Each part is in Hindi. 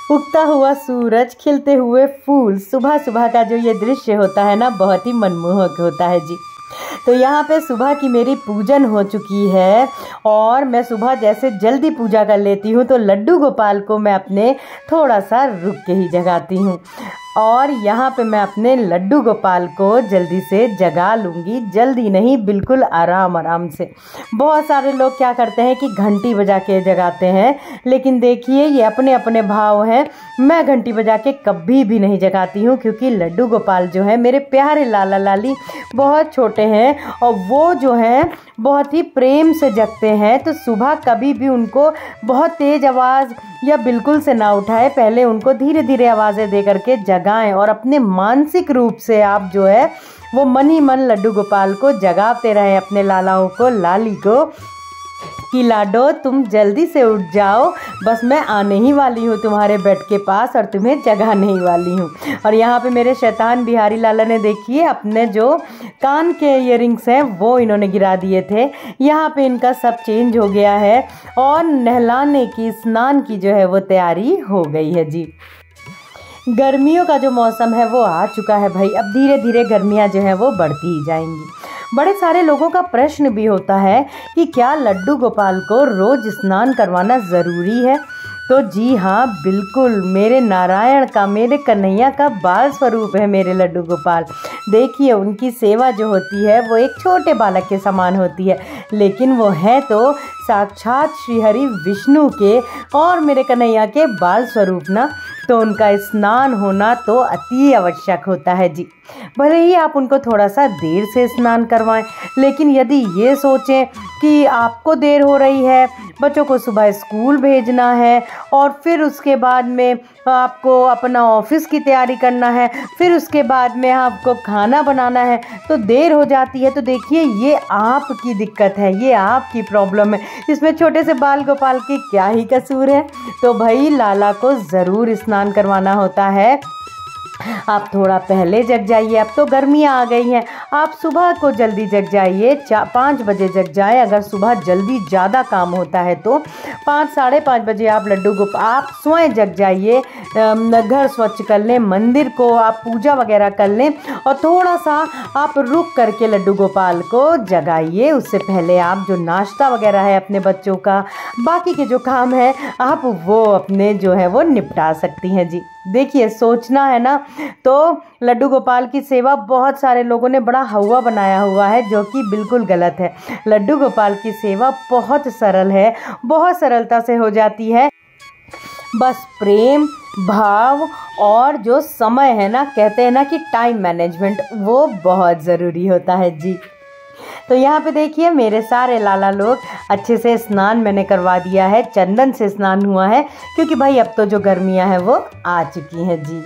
उगता हुआ सूरज, खिलते हुए फूल, सुबह सुबह का जो ये दृश्य होता है ना, बहुत ही मनमोहक होता है जी। तो यहाँ पे सुबह की मेरी पूजन हो चुकी है और मैं सुबह जैसे जल्दी पूजा कर लेती हूँ तो लड्डू गोपाल को मैं अपने थोड़ा सा रुक के ही जगाती हूँ और यहाँ पे मैं अपने लड्डू गोपाल को जल्दी से जगा लूँगी। जल्दी नहीं, बिल्कुल आराम आराम से। बहुत सारे लोग क्या करते हैं कि घंटी बजा के जगाते हैं, लेकिन देखिए ये अपने अपने भाव हैं। मैं घंटी बजा के कभी भी नहीं जगाती हूँ, क्योंकि लड्डू गोपाल जो है मेरे प्यारे लाला लाली बहुत छोटे हैं और वो जो हैं बहुत ही प्रेम से जगते हैं। तो सुबह कभी भी उनको बहुत तेज़ आवाज़ या बिल्कुल से ना उठाए, पहले उनको धीरे धीरे आवाज़ें दे करके जगाएं और अपने मानसिक रूप से आप जो है वो मन ही मन लड्डू गोपाल को जगाते रहें, अपने लालाओं को, लाली को, कि लाडो तुम जल्दी से उठ जाओ, बस मैं आने ही वाली हूँ तुम्हारे बेड के पास और तुम्हें जगाने ही वाली हूँ। और यहाँ पे मेरे शैतान बिहारी लाला ने देखिए अपने जो कान के इयररिंग्स हैं वो इन्होंने गिरा दिए थे। यहाँ पे इनका सब चेंज हो गया है और नहलाने की, स्नान की जो है वो तैयारी हो गई है जी। गर्मियों का जो मौसम है वो आ चुका है भाई। अब धीरे धीरे गर्मियाँ जो है वो बढ़ती ही जाएंगी। बड़े सारे लोगों का प्रश्न भी होता है कि क्या लड्डू गोपाल को रोज स्नान करवाना ज़रूरी है? तो जी हाँ, बिल्कुल। मेरे नारायण का, मेरे कन्हैया का बाल स्वरूप है मेरे लड्डू गोपाल। देखिए उनकी सेवा जो होती है वो एक छोटे बालक के समान होती है, लेकिन वो है तो साक्षात श्री हरि विष्णु के और मेरे कन्हैया के बाल स्वरूप ना। तो उनका स्नान होना तो अति आवश्यक होता है जी। भले ही आप उनको थोड़ा सा देर से स्नान करवाएं, लेकिन यदि ये सोचें कि आपको देर हो रही है, बच्चों को सुबह स्कूल भेजना है और फिर उसके बाद में आपको अपना ऑफिस की तैयारी करना है, फिर उसके बाद में आपको खाना बनाना है, तो देर हो जाती है। तो देखिए ये आपकी दिक्कत है, ये आपकी प्रॉब्लम है, इसमें छोटे से बाल गोपाल की क्या ही कसूर है। तो भाई लाला को ज़रूर स्नान करवाना होता है। आप थोड़ा पहले जग जाइए, अब तो गर्मियाँ आ गई हैं, आप सुबह को जल्दी जग जाइए, 5 बजे जग जाए। अगर सुबह जल्दी ज़्यादा काम होता है तो 5, साढ़े 5 बजे आप लड्डू को आप स्वयं जग जाइए, घर स्वच्छ कर लें, मंदिर को आप पूजा वगैरह कर लें और थोड़ा सा आप रुक करके लड्डू गोपाल को जगाइए। उससे पहले आप जो नाश्ता वगैरह है अपने बच्चों का, बाकी के जो काम है आप वो अपने जो है वो निपटा सकती हैं जी। देखिए सोचना है ना, तो लड्डू गोपाल की सेवा बहुत सारे लोगों ने बड़ा हवा बनाया हुआ है, जो कि बिल्कुल गलत है। लड्डू गोपाल की सेवा बहुत सरल है, बहुत सरलता से हो जाती है। बस प्रेम भाव और जो समय है ना, कहते हैं ना कि टाइम मैनेजमेंट, वो बहुत ज़रूरी होता है जी। तो यहाँ पे देखिए मेरे सारे लाला लोग अच्छे से स्नान मैंने करवा दिया है, चंदन से स्नान हुआ है, क्योंकि भाई अब तो जो गर्मियाँ हैं वो आ चुकी हैं जी।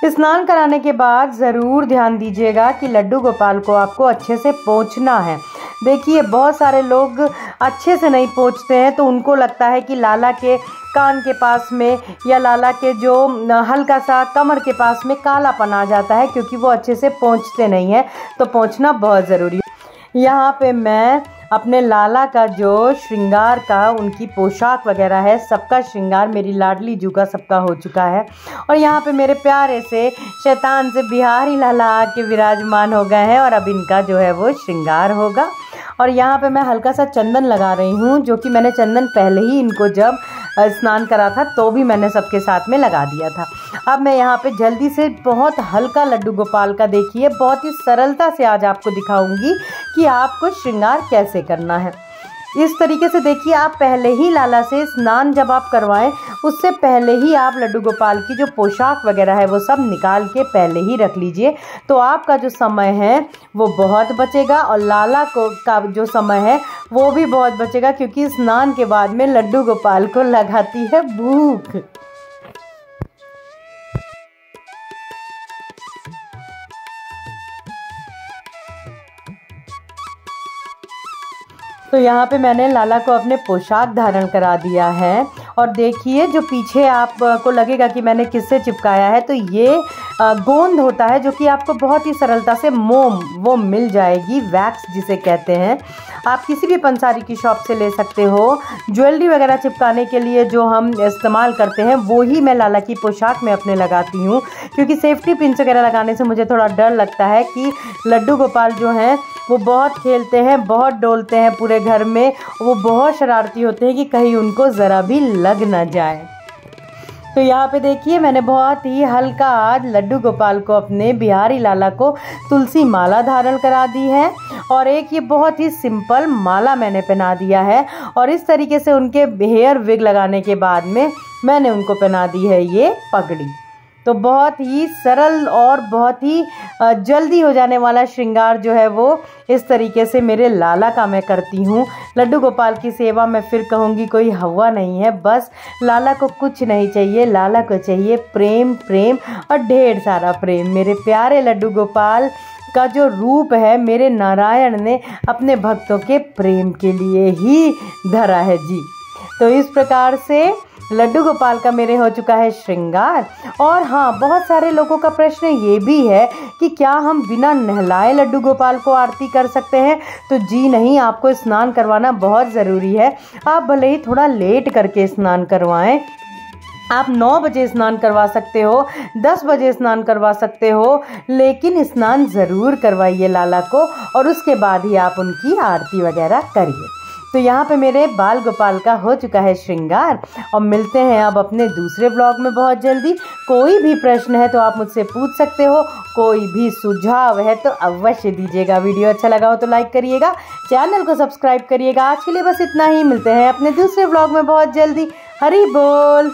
स्नान कराने के बाद ज़रूर ध्यान दीजिएगा कि लड्डू गोपाल को आपको अच्छे से पोंछना है। देखिए बहुत सारे लोग अच्छे से नहीं पोंछते हैं, तो उनको लगता है कि लाला के कान के पास में या लाला के जो हल्का सा कमर के पास में कालापन आ जाता है, क्योंकि वो अच्छे से पोंछते नहीं हैं। तो पोंछना बहुत ज़रूरी है। यहाँ पे मैं अपने लाला का जो श्रृंगार का, उनकी पोशाक वगैरह है, सबका श्रृंगार मेरी लाडली जू का सबका हो चुका है। और यहाँ पे मेरे प्यारे से शैतान से बिहारी लाला आके विराजमान हो गए हैं और अब इनका जो है वो श्रृंगार होगा। और यहाँ पे मैं हल्का सा चंदन लगा रही हूँ, जो कि मैंने चंदन पहले ही इनको जब स्नान करा था तो भी मैंने सबके साथ में लगा दिया था। अब मैं यहाँ पे जल्दी से बहुत हल्का लड्डू गोपाल का, देखिए बहुत ही सरलता से आज आपको दिखाऊंगी कि आपको श्रृंगार कैसे करना है। इस तरीके से देखिए, आप पहले ही लाला से स्नान जब आप करवाएं, उससे पहले ही आप लड्डू गोपाल की जो पोशाक वगैरह है वो सब निकाल के पहले ही रख लीजिए। तो आपका जो समय है वो बहुत बचेगा और लाला को का जो समय है वो भी बहुत बचेगा, क्योंकि स्नान के बाद में लड्डू गोपाल को लगाती है भूख। तो यहाँ पे मैंने लाला को अपने पोशाक धारण करा दिया है। और देखिए जो पीछे आपको लगेगा कि मैंने किससे चिपकाया है, तो ये गोंद होता है जो कि आपको बहुत ही सरलता से मोम वो मिल जाएगी, वैक्स जिसे कहते हैं। आप किसी भी पंसारी की शॉप से ले सकते हो। ज्वेलरी वगैरह चिपकाने के लिए जो हम इस्तेमाल करते हैं वो ही मैं लाला की पोशाक में अपने लगाती हूँ, क्योंकि सेफ्टी पिन्स वगैरह लगाने से मुझे थोड़ा डर लगता है कि लड्डू गोपाल जो हैं वो बहुत खेलते हैं, बहुत डोलते हैं पूरे घर में, वो बहुत शरारती होते हैं कि कहीं उनको ज़रा भी लग ना जाए। तो यहाँ पे देखिए मैंने बहुत ही हल्का आज लड्डू गोपाल को, अपने बिहारी लाला को तुलसी माला धारण करा दी है, और एक ये बहुत ही सिंपल माला मैंने पहना दिया है। और इस तरीके से उनके हेयर विग लगाने के बाद में मैंने उनको पहना दी है ये पगड़ी। तो बहुत ही सरल और बहुत ही जल्दी हो जाने वाला श्रृंगार जो है वो इस तरीके से मेरे लाला का मैं करती हूँ। लड्डू गोपाल की सेवा मैं फिर कहूँगी कोई हवा नहीं है, बस लाला को कुछ नहीं चाहिए, लाला को चाहिए प्रेम, प्रेम और ढेर सारा प्रेम। मेरे प्यारे लड्डू गोपाल का जो रूप है मेरे नारायण ने अपने भक्तों के प्रेम के लिए ही धरा है जी। तो इस प्रकार से लड्डू गोपाल का मेरे हो चुका है श्रृंगार। और हाँ, बहुत सारे लोगों का प्रश्न ये भी है कि क्या हम बिना नहलाए लड्डू गोपाल को आरती कर सकते हैं? तो जी नहीं, आपको स्नान करवाना बहुत ज़रूरी है। आप भले ही थोड़ा लेट करके स्नान करवाएं, आप 9 बजे स्नान करवा सकते हो, 10 बजे स्नान करवा सकते हो, लेकिन स्नान ज़रूर करवाइए लाला को, और उसके बाद ही आप उनकी आरती वगैरह करिए। तो यहाँ पे मेरे बाल गोपाल का हो चुका है श्रृंगार, और मिलते हैं अब अपने दूसरे ब्लॉग में बहुत जल्दी। कोई भी प्रश्न है तो आप मुझसे पूछ सकते हो, कोई भी सुझाव है तो अवश्य दीजिएगा। वीडियो अच्छा लगा हो तो लाइक करिएगा, चैनल को सब्सक्राइब करिएगा। आज के लिए बस इतना ही, मिलते हैं अपने दूसरे ब्लॉग में बहुत जल्दी। हरि बोल।